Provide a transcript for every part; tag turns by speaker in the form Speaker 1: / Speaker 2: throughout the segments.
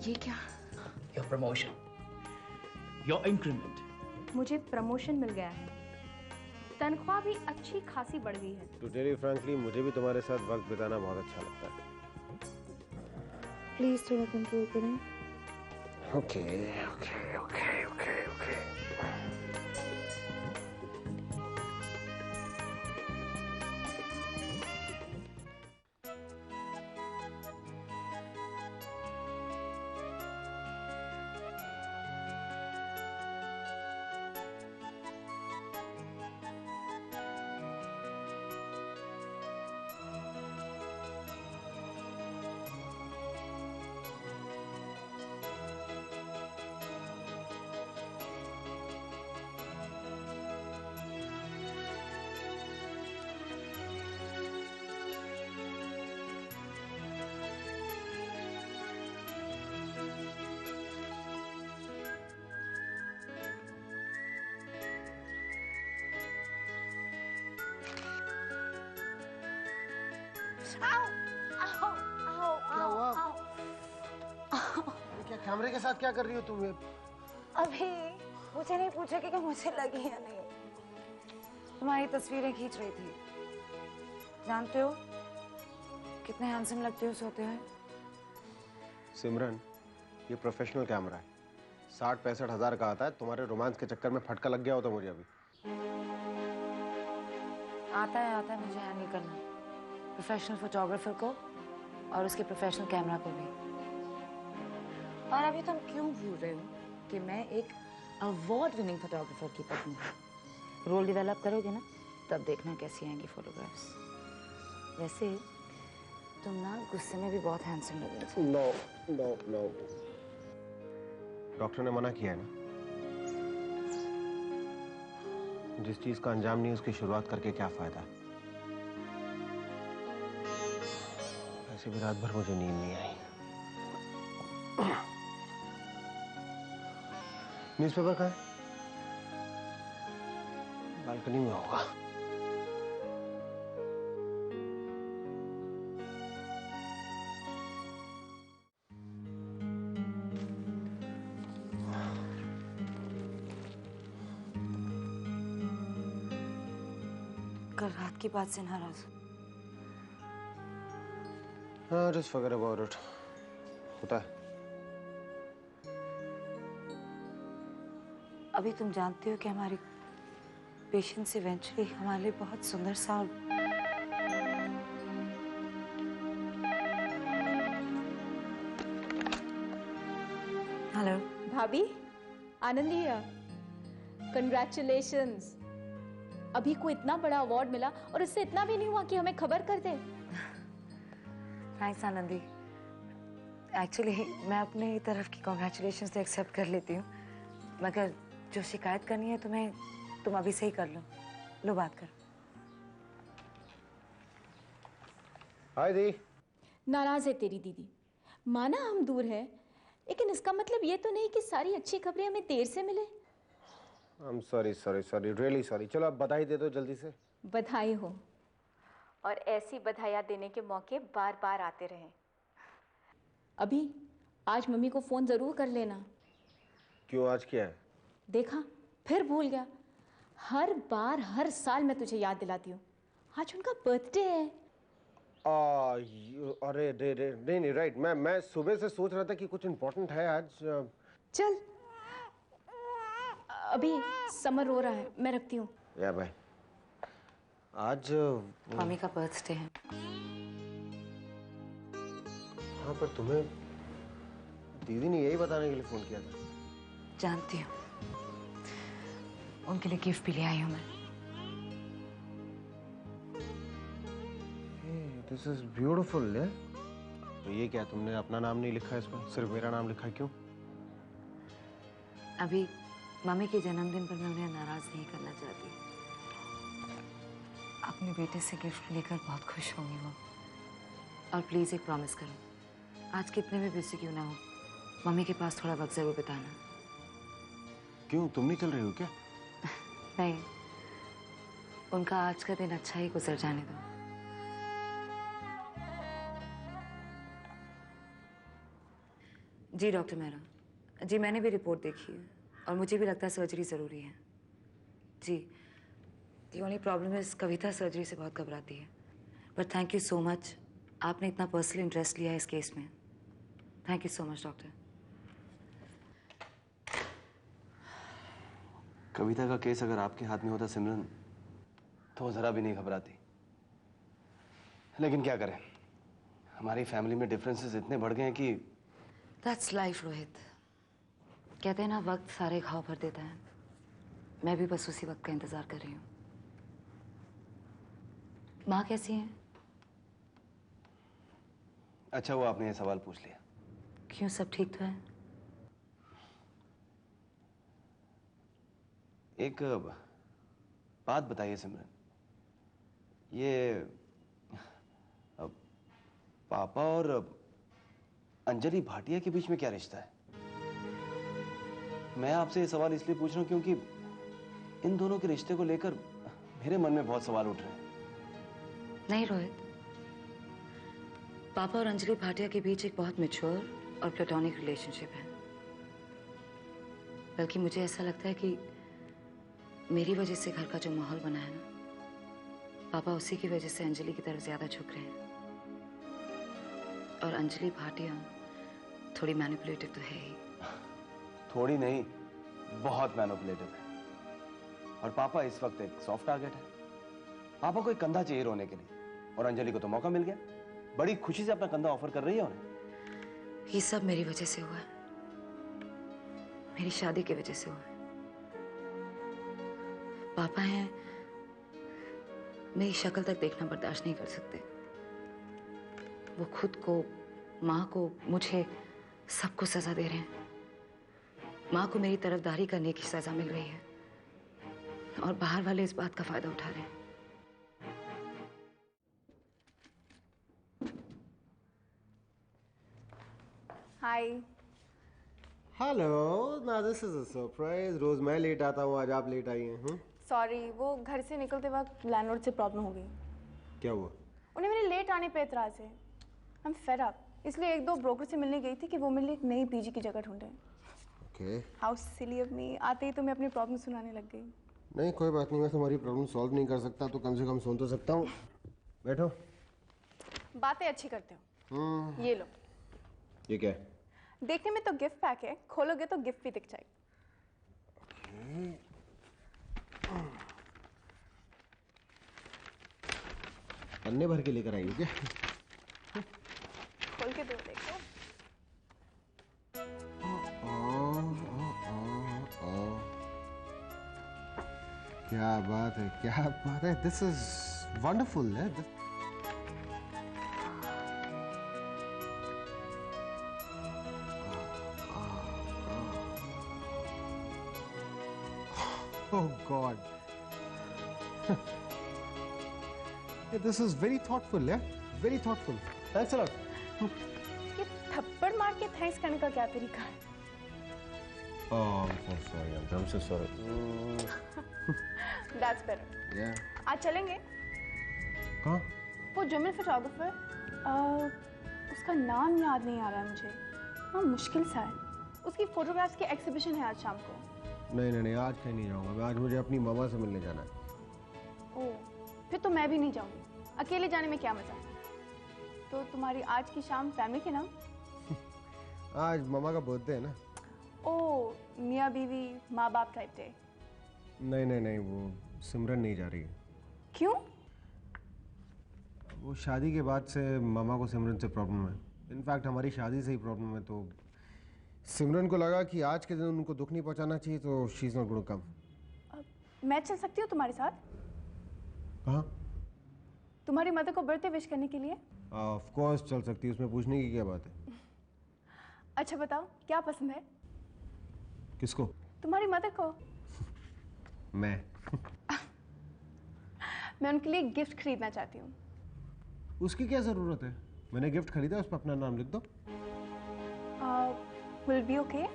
Speaker 1: ये क्या?
Speaker 2: Your promotion, your increment.
Speaker 1: मुझे प्रमोशन मिल गया है, तनख्वाह भी अच्छी खासी बढ़ गई है।
Speaker 3: टू टेल यू फ्रैंकली, मुझे भी तुम्हारे साथ वक्त बिताना बहुत अच्छा लगता है।
Speaker 1: प्लीज थोड़ा कंट्रोल करें।
Speaker 3: Okay okay okay okay okay. क्या हुआ? क्या कैमरे के साथ क्या कर रही हो तुम?
Speaker 4: अभी मुझे नहीं पूछा कि मुझे लगी या नहीं। तुम्हारी तस्वीरें खींच रही थी। जानते हो कितने हैंडसम लगते हो सोते हुए?
Speaker 3: सिमरन, ये प्रोफेशनल कैमरा है, 60-65 हजार का आता है। तुम्हारे रोमांस के चक्कर में फटका लग गया हो तो मुझे अभी।
Speaker 4: आता है मुझे हैंडल करना, प्रोफेशनल फोटोग्राफर को और उसके प्रोफेशनल कैमरा को भी। और अभी तुम क्यों भूल रहे हो कि मैं एक अवार्ड विनिंग फोटोग्राफर की पत्नी हूँ? रोल डेवलप करोगे ना, तब देखना कैसी आएंगी फोटोग्राफ्स। वैसे तुम ना गुस्से में भी बहुत हैंडसम लग रहे थे।
Speaker 3: नो नो नो, डॉक्टर ने मना किया है ना। जिस चीज का अंजाम नहीं उसकी शुरुआत करके क्या फायदा। ऐसे भी रात भर मुझे नींद नहीं आई। न्यूज़पेपर कहाँ है? बालकनी में होगा।
Speaker 4: कल रात की बात से नाराज?
Speaker 3: हाँ, just forget about it. होता है।
Speaker 4: अभी तुम जानते हो कि हमारी पेशेंस इवेंचुअली हमारे लिए बहुत सुंदर सा। हेलो
Speaker 1: भाभी, आनंदी है। कंग्रेचुलेशंस। अभी को इतना बड़ा अवार्ड मिला और इससे इतना भी नहीं हुआ कि हमें खबर कर दे।
Speaker 4: थैंक्स आनंदी। एक्चुअली मैं अपनी तरफ की कॉन्ग्रेचुलेशन तो एक्सेप्ट कर लेती हूँ, मगर जो शिकायत करनी है तुम अभी से ही कर लो बात करो।
Speaker 3: हाय दी।
Speaker 1: नाराज है तेरी दीदी। माना हम दूर है, लेकिन इसका मतलब ये तो नहीं कि सारी अच्छी खबरें हमें देर से मिले।
Speaker 3: I'm sorry, really sorry। चलो अब बधाई दे दो जल्दी से।
Speaker 1: बधाई हो, और ऐसी बधाइयाँ देने के मौके बार बार आते रहें। अभी आज मम्मी को फोन जरूर कर लेना।
Speaker 3: क्यों, आज क्या है?
Speaker 1: देखा, फिर भूल गया। हर बार हर साल मैं तुझे याद दिलाती हूँ। आज उनका बर्थडे है।
Speaker 3: अरे नहीं राइट। मैं सुबह से सोच रहा था कि कुछ इम्पोर्टेंट है आज।
Speaker 1: चल, अभी समर रो रहा है, मैं रखती हूँ।
Speaker 3: या भाई, आज
Speaker 4: मम्मी का बर्थडे है।
Speaker 3: हाँ, पर तुम्हें दीदी ने यही बताने के लिए फोन किया था?
Speaker 4: जानती हूँ, उनके लिए गिफ्ट भी ले आई हूँ मैं।
Speaker 3: This is beautiful. तो ये क्या, तुमने अपना नाम नहीं लिखा इसमें, सिर्फ मेरा नाम लिखा है? क्यों?
Speaker 4: अभी मम्मी के जन्मदिन पर मैं उन्हें नाराज नहीं करना चाहती। अपने बेटे से गिफ्ट लेकर बहुत खुश होंगी वो। और प्लीज एक प्रॉमिस करो, आज कितने भी बिजी क्यों ना हो, मम्मी के पास थोड़ा वक्त जरूर बिताना।
Speaker 3: क्यों, तुम नहीं चल रही हो क्या?
Speaker 4: नहीं, उनका आज का दिन अच्छा ही गुजर जाने दो। जी डॉक्टर मेहरा, जी मैंने भी रिपोर्ट देखी है और मुझे भी लगता है सर्जरी ज़रूरी है। जी, the only problem is Kavita surgery से बहुत घबराती है। But thank you so much, आपने इतना पर्सनल इंटरेस्ट लिया है इस केस में। Thank you so much doctor.
Speaker 3: Kavita का केस अगर आपके हाथ में होता सिमरन, तो वो जरा भी नहीं घबराती। लेकिन क्या करें, हमारी फैमिली में डिफरेंसेस इतने बढ़ गए हैं कि
Speaker 4: दैट्स लाइफ रोहित। कहते हैं ना, वक्त सारे घाव भर देता है। मैं भी बस उसी वक्त का इंतजार कर रही हूँ। माँ कैसी हैं?
Speaker 3: अच्छा वो आपने ये सवाल पूछ लिया।
Speaker 4: क्यों, सब ठीक तो है?
Speaker 3: एक बात बताइए सिमरन, ये पापा और अंजलि भाटिया के बीच में क्या रिश्ता है? मैं आपसे ये सवाल इसलिए पूछ रहा हूं क्योंकि इन दोनों के रिश्ते को लेकर मेरे मन में बहुत सवाल उठ रहे हैं।
Speaker 4: नहीं रोहित, पापा और अंजलि भाटिया के बीच एक बहुत मैच्योर और प्लेटोनिक रिलेशनशिप है। बल्कि मुझे ऐसा लगता है कि मेरी वजह से घर का जो माहौल बना है ना, पापा उसी की वजह से अंजलि की तरफ ज्यादा झुक रहे हैं। और अंजलि भाटिया थोड़ी मैनिपुलेटिव तो है ही।
Speaker 3: थोड़ी नहीं, बहुत मैनिपुलेटिव है। और पापा इस वक्त एक सॉफ्ट टारगेट है। पापा को एक कंधा चाहिए रोने के लिए, और अंजलि को तो मौका मिल गया। बड़ी खुशी से अपना कंधा ऑफर कर रही है उन्हें।
Speaker 4: ये सब मेरी वजह से हुआ है, मेरी शादी की वजह से हुआ है। पापा हैं, मेरी शक्ल तक देखना बर्दाश्त नहीं कर सकते। वो खुद को, माँ को, मुझे, सबको सजा दे रहे हैं। माँ को मेरी तरफदारी करने की सजा मिल रही है और बाहर वाले इस बात का फायदा उठा रहे हैं।
Speaker 1: हाय।
Speaker 3: हेलो, ना दिस इज अ सरप्राइज। रोज मैं लेट आता हूँ, आज आप लेट आई हैं।
Speaker 5: सॉरी, वो घर से निकलते वक्त लैंडलॉर्ड से प्रॉब्लम हो गई।
Speaker 3: क्या हुआ?
Speaker 5: उन्हें मेरे लेट आने पे एतराज है। आई एम फेड अप, इसलिए एक दो ब्रोकर से मिलने गई थी कि वो मेरे लिए एक नई पीजी की जगह ढूंढे।
Speaker 3: Okay.
Speaker 5: How silly of me, आते ही तो मैं अपनी प्रॉब्लम सुनाने लग गई।
Speaker 3: नहीं कोई बात नहीं, मैं तुम्हारी प्रॉब्लम सॉल्व नहीं कर सकता तो कम से कम सुन तो सकता हूँ। बैठो।
Speaker 5: बातें अच्छी करते हो। ये लो।
Speaker 3: ये क्या है?
Speaker 5: देखने में तो गिफ्ट पैक है, खोलोगे तो गिफ्ट भी दिख जाएगी।
Speaker 3: पन्ने भर के लेकर आई हो क्या?
Speaker 5: खोल के दो, देखो।
Speaker 3: क्या बात है, क्या बात है। दिस इज वंडरफुल है। Oh God. This is very thoughtful, yeah? Very thoughtful. Thanks a lot.
Speaker 5: ये थप्पड़ मार के थैंक्स करने का क्या तरीका है?
Speaker 3: Oh, I'm so sorry. I'm so sorry.
Speaker 5: That's better.
Speaker 3: Yeah.
Speaker 5: आज चलेंगे?
Speaker 3: कहाँ?
Speaker 5: वो जर्मन फोटोग्राफर, उसका नाम याद नहीं आ रहा है मुझे। हाँ, मुश्किल सा है। उसकी फोटोग्राफ्स की एग्जीबिशन है आज शाम को।
Speaker 3: नहीं, आज कहीं नहीं जाऊंगा। आज मुझे अपनी मामा से मिलने जाना है।
Speaker 5: ओह, फिर तो मैं भी नहीं जाऊंगी। अकेले जाने में क्या मजा? तो तुम्हारी आज की शाम फैमिली के नाम?
Speaker 3: आज मामा का बर्थडे है ना।
Speaker 5: ओह, मियाँ बीवी माँ बाप टाइप डे।
Speaker 3: नहीं, वो सिमरन नहीं जा रही है।
Speaker 5: क्यों?
Speaker 3: वो शादी के बाद से मामा को सिमरन से प्रॉब्लम है। इनफैक्ट हमारी शादी से ही प्रॉब्लम है, तो सिमरन को लगा कि आज के दिन उनको दुख नहीं पहुंचाना चाहिए, तो she is not going to come.
Speaker 5: मैं चल सकती हूँ तुम्हारे साथ?
Speaker 3: कहाँ?
Speaker 5: तुम्हारी मदर को बर्थडे विश करने के लिए।
Speaker 3: ऑफ कोर्स चल सकती है, उसमें पूछने की क्या बात है।
Speaker 5: अच्छा बताओ, क्या पसंद है?
Speaker 3: किसको?
Speaker 5: तुम्हारी मदर को।
Speaker 3: मैं
Speaker 5: उनके लिए गिफ्ट खरीदना चाहती हूँ।
Speaker 3: उसकी क्या जरूरत है? मैंने गिफ्ट खरीदा, उस पर अपना नाम लिख दो।
Speaker 5: Will be okay?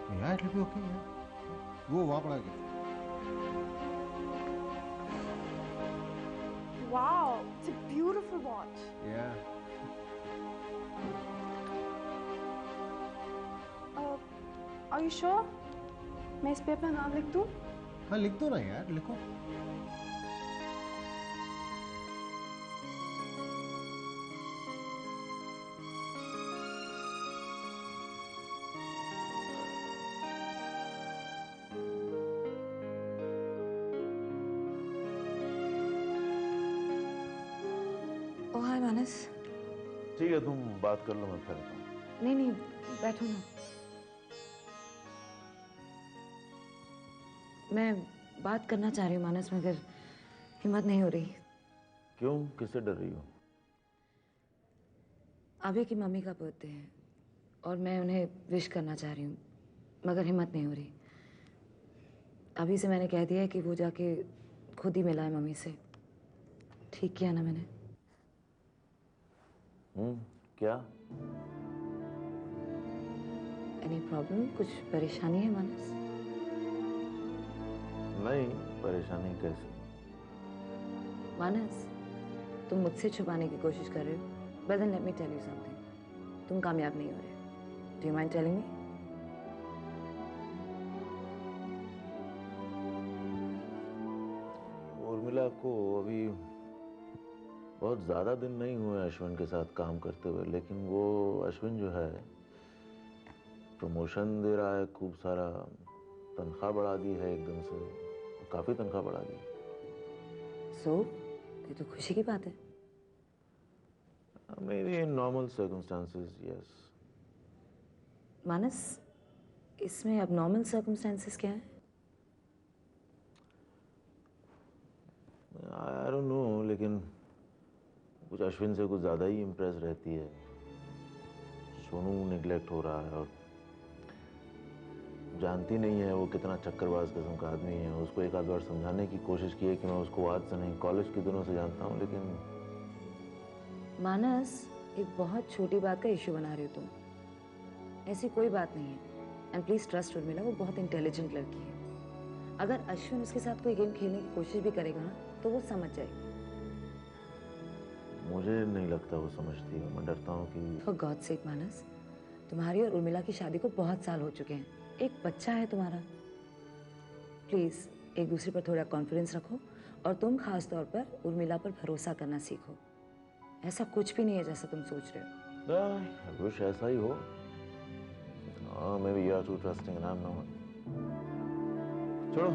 Speaker 3: Yeah, it'll be okay, yeah. वो वहाँ पड़ा gift.
Speaker 5: Wow, it's a beautiful watch.
Speaker 3: Yeah.
Speaker 5: Are you sure? मैं इस पे अपना नाम लिख दूँ?
Speaker 6: हाँ लिख दो ना यार, लिखो।
Speaker 4: ओ हाय मानस।
Speaker 7: ठीक है, तुम बात कर लो, मैं फिर आता हूँ।
Speaker 4: नहीं नहीं, बैठो ना। मैं बात करना चाह रही हूँ मानस, मगर हिम्मत नहीं हो रही।
Speaker 7: क्यों, किससे डर रही हो?
Speaker 4: आभे की मम्मी का बर्थडे है और मैं उन्हें विश करना चाह रही हूँ, मगर हिम्मत नहीं हो रही। अभी से मैंने कह दिया है कि वो जाके खुद ही मिला है मम्मी से। ठीक किया ना मैंने?
Speaker 7: क्या?
Speaker 4: Any problem? कुछ परेशानी है मानस?
Speaker 7: नहीं, परेशानी कैसे?
Speaker 4: मानस, तुम मुझसे छुपाने की कोशिश कर रहे हो, but then let me tell you something. तुम कामयाब नहीं हो रहे। Do you mind telling me?
Speaker 7: Urmila को अभी बहुत ज़्यादा दिन नहीं हुए अश्विन के साथ काम करते हुए, लेकिन वो अश्विन जो है प्रमोशन दे रहा है, खूब सारा तनख्वाह बढ़ा दी है एकदम से, काफ़ी तनख्वाह बढ़ा दी।
Speaker 4: So, ये तो खुशी की बात है।
Speaker 7: Maybe in normal circumstances, yes.
Speaker 4: मानस, इसमें अब नॉर्मल सर्कमस्टेंसेस क्या है?
Speaker 7: I don't know, लेकिन कुछ अश्विन से कुछ ज़्यादा ही इम्प्रेस रहती है। सोनू निगलेक्ट हो रहा है और जानती नहीं है वो कितना चक्करबाज किस्म का आदमी है। उसको एक आध बार समझाने की कोशिश की है कि मैं उसको आज से नहीं, कॉलेज के दिनों से जानता हूँ, लेकिन
Speaker 4: मानस, एक बहुत छोटी बात का इशू बना रहे हो तुम। ऐसी कोई बात नहीं है। एंड प्लीज ट्रस्ट उर्मिला, वो बहुत इंटेलिजेंट लड़की है। अगर अश्विन उसके साथ कोई गेम खेलने की कोशिश भी करेगा ना, तो वो समझ जाएगी।
Speaker 7: मुझे नहीं लगता वो समझती है। मैं डरता हूँ कि
Speaker 4: फॉर गॉड सेक मानस, तुम्हारी और उर्मिला की शादी को बहुत साल हो चुके हैं। एक बच्चा है तुम्हारा। प्लीज एक दूसरे पर थोड़ा कॉन्फिडेंस रखो और तुम खास तौर पर उर्मिला पर भरोसा करना सीखो। ऐसा कुछ भी नहीं है जैसा तुम सोच रहे हो।
Speaker 7: I wish ऐसा ही हो। Maybe you are too trusting and I'm not. छोड़ो,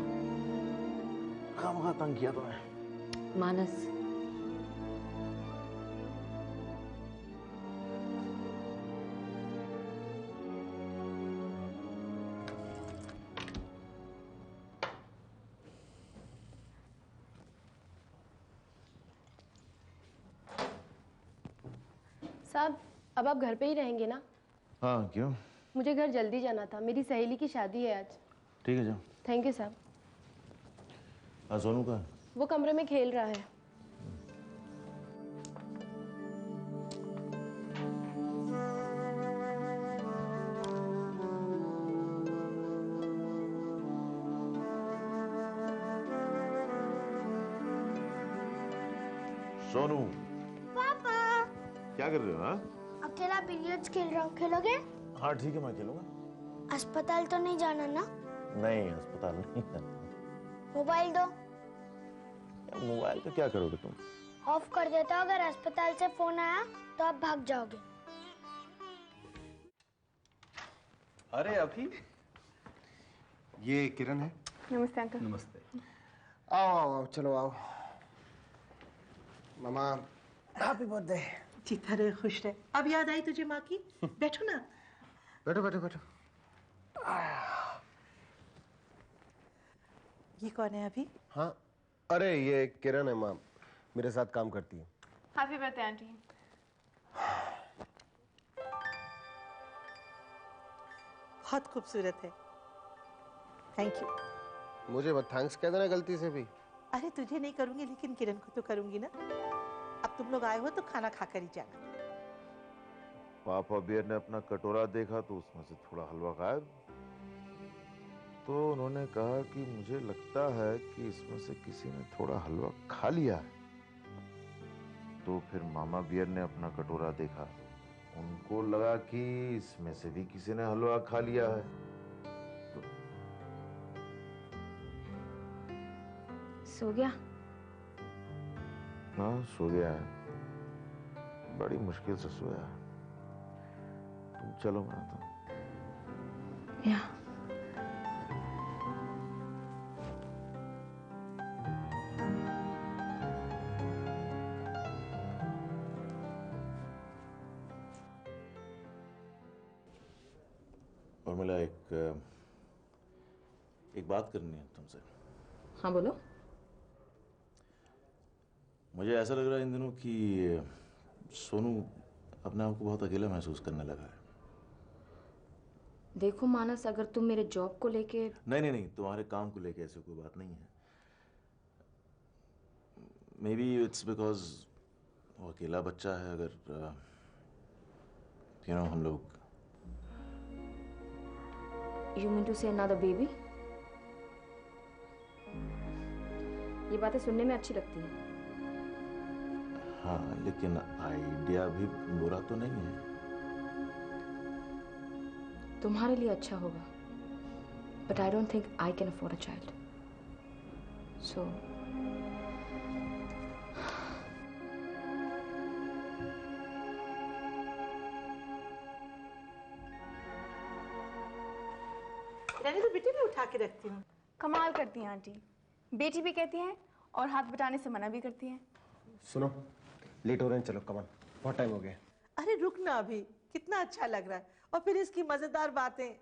Speaker 7: खामखा तंग किया तुम्हें।
Speaker 4: मानस,
Speaker 8: साहब, अब आप घर पे ही रहेंगे ना?
Speaker 7: हाँ, क्यों?
Speaker 8: मुझे घर जल्दी जाना था, मेरी सहेली की शादी है आज।
Speaker 7: ठीक है, जाओ।
Speaker 8: थैंक यू साहब।
Speaker 7: हाँ, सोनू का?
Speaker 8: वो कमरे में खेल रहा है।
Speaker 7: सोनू,
Speaker 9: पापा,
Speaker 7: क्या कर रहे हो? हाँ,
Speaker 9: अकेला बिलियर्ड्स खेल रहा हूँ, खेलोगे?
Speaker 7: हाँ ठीक है, मैं खेलूंगा।
Speaker 9: अस्पताल तो नहीं जाना ना?
Speaker 7: नहीं, अस्पताल नहीं।
Speaker 9: मोबाइल दो।
Speaker 7: मोबाइल पे क्या करोगे तुम?
Speaker 9: ऑफ कर देता हूँ, अगर अस्पताल से फोन आया तो आप भाग जाओगे।
Speaker 3: अरे अभी ये किरण है।
Speaker 5: नमस्ते अंकल।
Speaker 6: नमस्ते।
Speaker 3: आओ आओ आओ, चलो आओ। मामा, हैप्पी बर्थडे।
Speaker 10: जीता रहे, खुश रहे। अब याद आई तुझे माँ की? बैठो ना।
Speaker 3: बैठो बैठो बैठो।
Speaker 10: ये कौन है अभी?
Speaker 3: हाँ, अरे ये किरण है माँ, मेरे साथ काम करती है।
Speaker 5: Happy birthday aunty.
Speaker 10: बहुत खूबसूरत है। Thank you.
Speaker 3: मुझे मत थैंक्स कह देना गलती से भी।
Speaker 10: अरे तुझे नहीं करूंगी, लेकिन किरण को तो करूंगी ना। अब तुम लोग आए हो तो खाना खाकर ही जाना।
Speaker 7: पापा बियर ने अपना कटोरा देखा तो उसमें से थोड़ा हलवा गायब। तो उन्होंने कहा कि मुझे लगता है कि इसमें से किसी ने थोड़ा हलवा खा लिया है। तो फिर मामा बियर ने अपना कटोरा देखा, उनको लगा कि इसमें से भी किसी ने हलवा खा लिया है।
Speaker 4: सो गया?
Speaker 7: हाँ सो गया है, बड़ी मुश्किल से सोया। तुम चलो मैं आता हूँ।
Speaker 4: या
Speaker 7: और मिला एक बात करनी है तुमसे।
Speaker 4: हाँ बोलो।
Speaker 7: मुझे ऐसा लग रहा है इन दिनों कि सोनू अपने आप को बहुत अकेला महसूस करने लगा है।
Speaker 4: देखो मानस, अगर तुम मेरे जॉब को लेके
Speaker 7: नहीं, तुम्हारे काम को लेके ऐसी कोई बात नहीं है। मे बी इट्स बिकॉज वो अकेला बच्चा है। अगर हम लोग
Speaker 4: You mean to say another baby? ये बातें सुनने में अच्छी लगती हैं।
Speaker 7: हाँ, लेकिन आइडिया भी बुरा तो नहीं है।
Speaker 4: तुम्हारे लिए अच्छा होगा, but I don't think I can afford a child. So
Speaker 10: रहने तो बेटी मैं उठा के रखती हूँ।
Speaker 5: कमाल करती हैं आंटी, बेटी भी कहती हैं और हाथ बटाने से मना भी करती हैं।
Speaker 3: सुनो, लेट हो रहे हैं, चलो कमान, बहुत टाइम हो गया।
Speaker 10: अरे रुक ना, अभी कितना अच्छा लग रहा है, और फिर इसकी मजेदार बातें।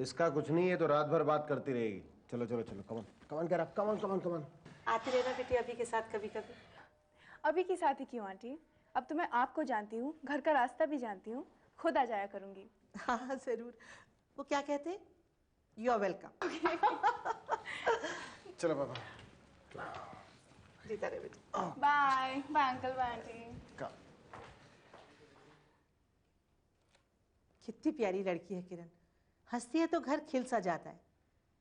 Speaker 3: इसका कुछ नहीं है तो रात भर बात करती रहेगी। चलो चलो चलो, कमान कमान कह रहा, कमान कमान कमान।
Speaker 10: आती रहना बेटी अभी के साथ कभी कभी।
Speaker 5: अभी की साथ ही क्यों आंटी, अब तो मैं आपको जानती हूँ, घर का रास्ता भी जानती हूँ, खुद आ जाया करूंगी।
Speaker 10: हाँ जरूर। वो क्या कहते हैं, यू आर वेलकम।
Speaker 3: चलो पापा,
Speaker 10: जीता रहे बेटी।
Speaker 5: Bye bye uncle, bye aunty.
Speaker 10: कितनी प्यारी लड़की है किरण, हंसती है तो घर खिल सा जाता है।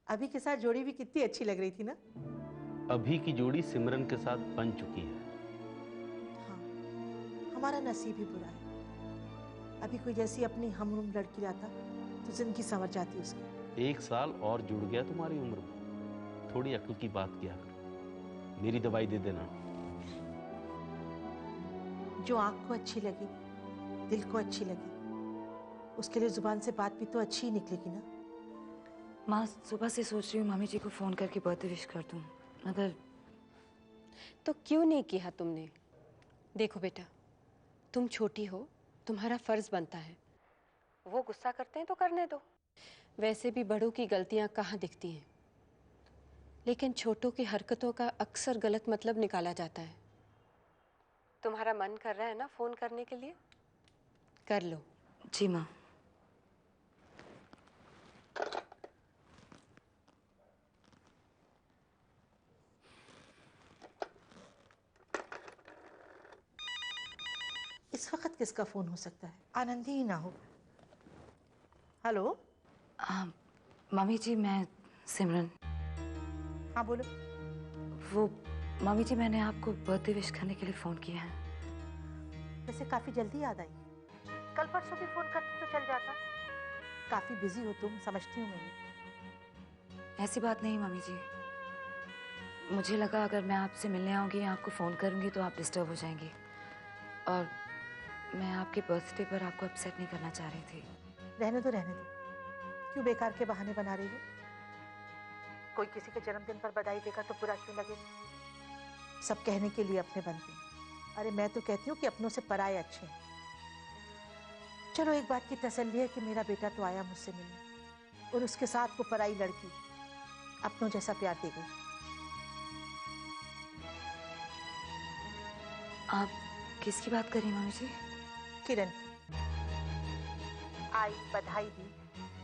Speaker 10: अभी के साथ जोड़ी भी कितनी अच्छी लग रही थी ना।
Speaker 11: अभी की जोड़ी सिमरन के साथ बन चुकी है।
Speaker 10: हाँ, हमारा नसीब ही बुरा है। अभी कोई जैसी अपनी हमउम्र लड़की लाता तो जिंदगी संवर जाती उसकी।
Speaker 11: 1 साल और जुड़ गया तुम्हारी उम्र में। थोड़ी अक्ल की बात किया करो। मेरी दवाई दे देना।
Speaker 10: जो आंख को अच्छी लगी, दिल को अच्छी लगी, उसके लिए जुबान से बात भी तो अच्छी ही निकलेगी ना।
Speaker 4: माँ सुबह से सोच रही हूँ मामी जी को फोन करके बर्थडे विश कर दूँ, मगर
Speaker 8: तो क्यों नहीं किया तुमने? देखो बेटा, तुम छोटी हो, तुम्हारा फर्ज बनता है। वो गुस्सा करते हैं तो करने दो। वैसे भी बड़ों की गलतियां कहाँ दिखती हैं, लेकिन छोटों की हरकतों का अक्सर गलत मतलब निकाला जाता है। तुम्हारा मन कर रहा है ना फोन करने के लिए, कर लो।
Speaker 4: जी माँ।
Speaker 10: इस वक्त किसका फोन हो सकता है, आनंदी ही ना हो। हेलो।
Speaker 4: मामी जी, मैं सिमरन।
Speaker 10: हाँ बोलो।
Speaker 4: वो मामी जी, मैंने आपको बर्थडे विश करने के लिए फोन किया है।
Speaker 10: वैसे काफी जल्दी याद आई, कल परसों भी फोन करती तो चल जाता। काफी बिजी हो तुम, समझती हूँ मैं।
Speaker 4: ऐसी बात नहीं मामी जी, मुझे लगा अगर मैं आपसे मिलने आऊंगी या आपको फोन करूंगी तो आप डिस्टर्ब हो जाएंगी, और मैं आपके बर्थडे पर आपको अपसेट नहीं करना चाह रही थी।
Speaker 10: रहने दो रहने दो, क्यों बेकार के बहाने बना रही हो। कोई किसी के जन्मदिन पर बधाई देगा तो बुरा क्यों लगे। सब कहने के लिए अपने बनते हैं। अरे मैं तो कहती हूँ कि अपनों से पराए अच्छे हैं। चलो एक बात की तसल्ली है कि मेरा बेटा तो आया मुझसे मिलने, और उसके साथ वो पराई लड़की अपनों जैसा प्यार दे गई।
Speaker 4: आप किसकी बात कर रही हैं मामी जी?
Speaker 10: किरण आई, बधाई दी।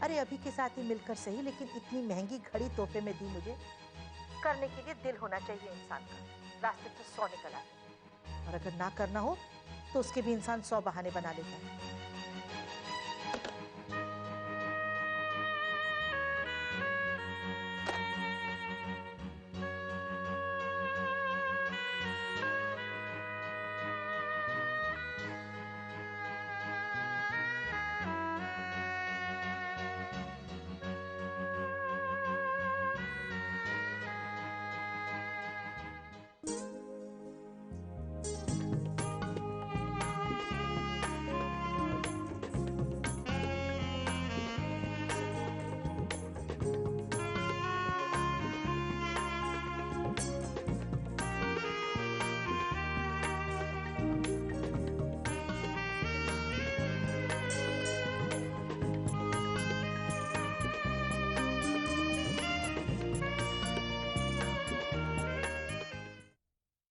Speaker 10: अरे अभी के साथ ही मिलकर सही, लेकिन इतनी महंगी घड़ी तोहफे में दी मुझे। करने के लिए दिल होना चाहिए इंसान का, रास्ते तो 100 निकल आते हैं, और अगर ना करना हो तो उसके भी इंसान 100 बहाने बना लेता है।